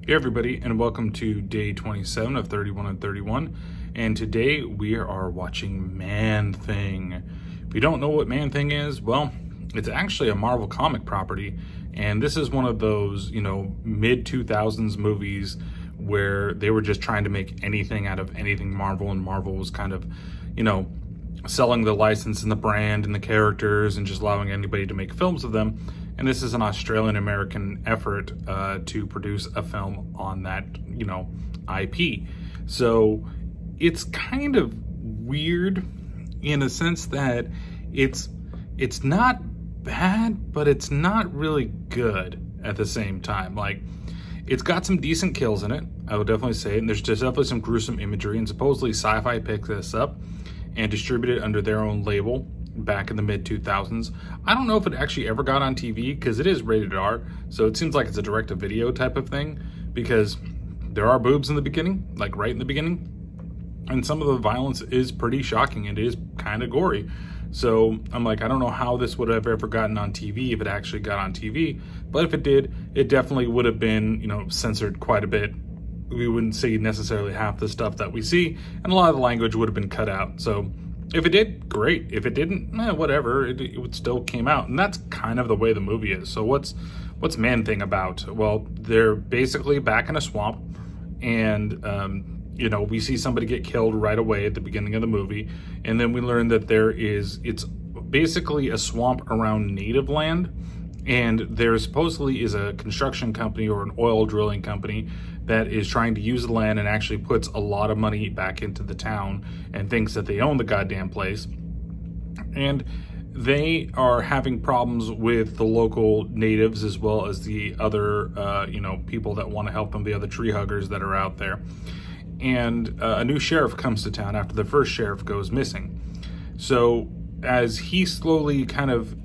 Hey everybody, and welcome to day 27 of 31 and 31. And today we are watching Man-Thing. If you don't know what Man-Thing is, well, it's actually a Marvel comic property. And this is one of those, mid-2000s movies where they were just trying to make anything out of anything Marvel, and Marvel was kind of, selling the license and the brand and the characters and just allowing anybody to make films of them. And this is an Australian-American effort to produce a film on that, IP. So it's kind of weird in a sense that it's not bad, but it's not really good at the same time. Like, it's got some decent kills in it, I would definitely say, and there's just definitely some gruesome imagery, and supposedly Sci-Fi picked this up and distributed it under their own label back in the mid-2000s. I don't know if it actually ever got on TV, because it is rated R, so it seems like it's a direct-to-video type of thing, because there are boobs in the beginning, like right in the beginning, and some of the violence is pretty shocking, and it is kind of gory. So I'm like, I don't know how this would have ever gotten on TV if it actually got on TV, but if it did, it definitely would have been, censored quite a bit. We wouldn't see necessarily half the stuff that we see, and a lot of the language would have been cut out. So if it did, great. If it didn't, whatever, it would still came out. And that's kind of the way the movie is. So what's Man-Thing about? Well, they're basically back in a swamp, and we see somebody get killed right away at the beginning of the movie, and then we learn that it's basically a swamp around native land, and there supposedly is a construction company or an oil drilling company that is trying to use the land and actually puts a lot of money back into the town and thinks that they own the goddamn place. And they are having problems with the local natives as well as the other, people that want to help them, the other tree huggers that are out there. And a new sheriff comes to town after the first sheriff goes missing. So as he slowly kind of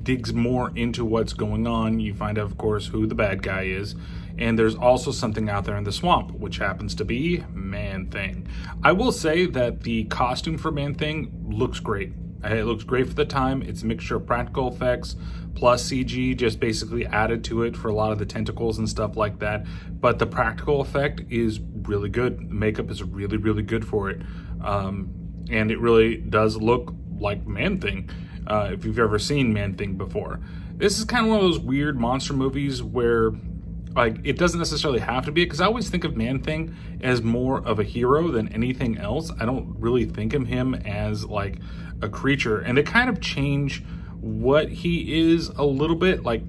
digs more into what's going on, you find out, of course, who the bad guy is. And there's also something out there in the swamp, which happens to be Man-Thing. I will say that the costume for Man-Thing looks great. It looks great for the time. It's a mixture of practical effects plus CG, just basically added to it for a lot of the tentacles and stuff like that. But the practical effect is really good. The makeup is really, really good for it. And it really does look like Man-Thing, if you've ever seen Man-Thing before. This is kind of one of those weird monster movies where, like, it doesn't necessarily have to be, because I always think of Man-Thing as more of a hero than anything else. I don't really think of him as like a creature, and they kind of change what he is a little bit. Like,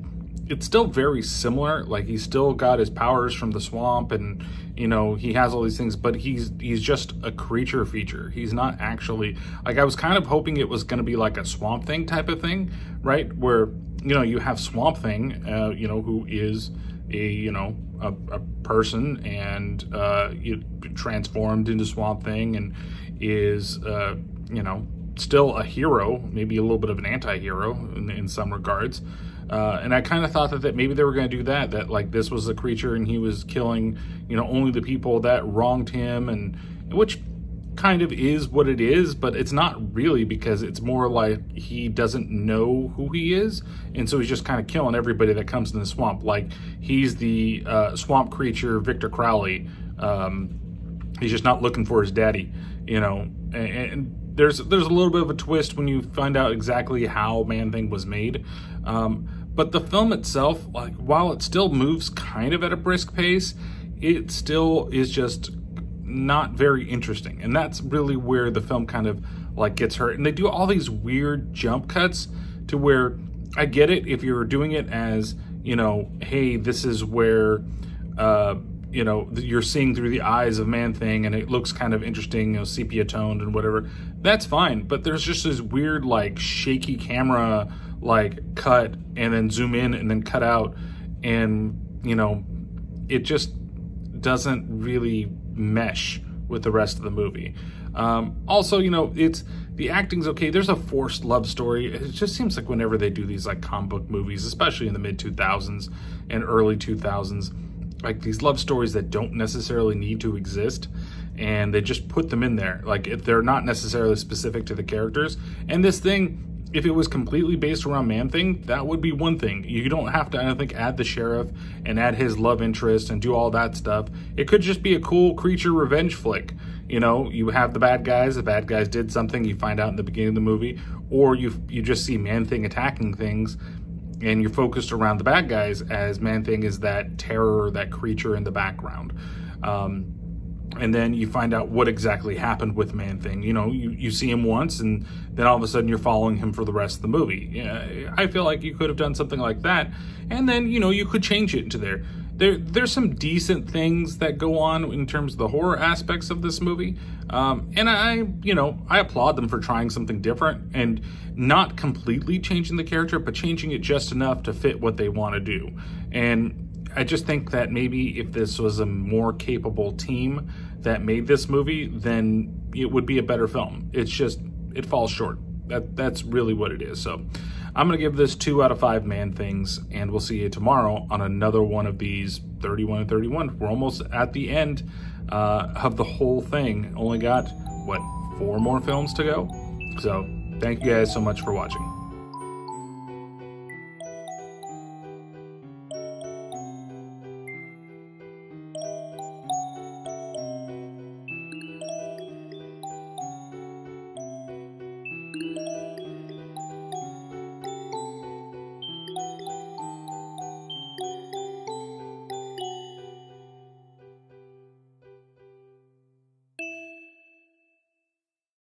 it's still very similar. Like, he's still got his powers from the swamp, and he has all these things, but he's just a creature feature. He's not actually, like, I was kind of hoping it was going to be like a Swamp Thing type of thing, right? Where you have Swamp Thing, who is a person, and transformed into Swamp Thing, and is still a hero, maybe a little bit of an anti-hero in some regards. And I kind of thought that maybe they were going to do that like this was a creature and he was killing, only the people that wronged him, and which kind of is what it is, but it's not really, because it's more like he doesn't know who he is, and so he's just kind of killing everybody that comes in the swamp. Like, he's the swamp creature Victor Crowley. He's just not looking for his daddy, and there's a little bit of a twist when you find out exactly how Man-Thing was made. But the film itself, like, while it still moves kind of at a brisk pace, it still is just not very interesting. And that's really where the film kind of like gets hurt. And they do all these weird jump cuts to where, I get it if you're doing it as, hey, this is where, you're seeing through the eyes of Man-Thing and it looks kind of interesting, sepia toned and whatever. That's fine. But there's just this weird, like, shaky camera, like, cut and then zoom in and then cut out. And, it just doesn't really mesh with the rest of the movie. Also, the acting's okay. There's a forced love story. It just seems like whenever they do these, like, comic book movies, especially in the mid-2000s and early 2000s, like, these love stories that don't necessarily need to exist, and they just put them in there. Like, if they're not necessarily specific to the characters. And this thing if it was completely based around Man-Thing, that would be one thing. You don't have to, I don't think, add the sheriff and add his love interest and do all that stuff. It could just be a cool creature revenge flick. You know, you have the bad guys did something, you find out in the beginning of the movie, or you just see Man-Thing attacking things, and you're focused around the bad guys as Man-Thing is that terror, that creature in the background. And then you find out what exactly happened with Man-Thing. You know, you see him once, and then all of a sudden you're following him for the rest of the movie. Yeah, I feel like you could have done something like that, and then, you know, you could change it into there. There's some decent things that go on in terms of the horror aspects of this movie, and I applaud them for trying something different and not completely changing the character, but changing it just enough to fit what they want to do. And I just think that maybe if this was a more capable team that made this movie, then it would be a better film. It's just, it falls short. That's really what it is. So I'm going to give this 2 out of 5 Man-Things, and we'll see you tomorrow on another one of these 31 and 31. We're almost at the end of the whole thing. Only got, what, 4 more films to go? So thank you guys so much for watching.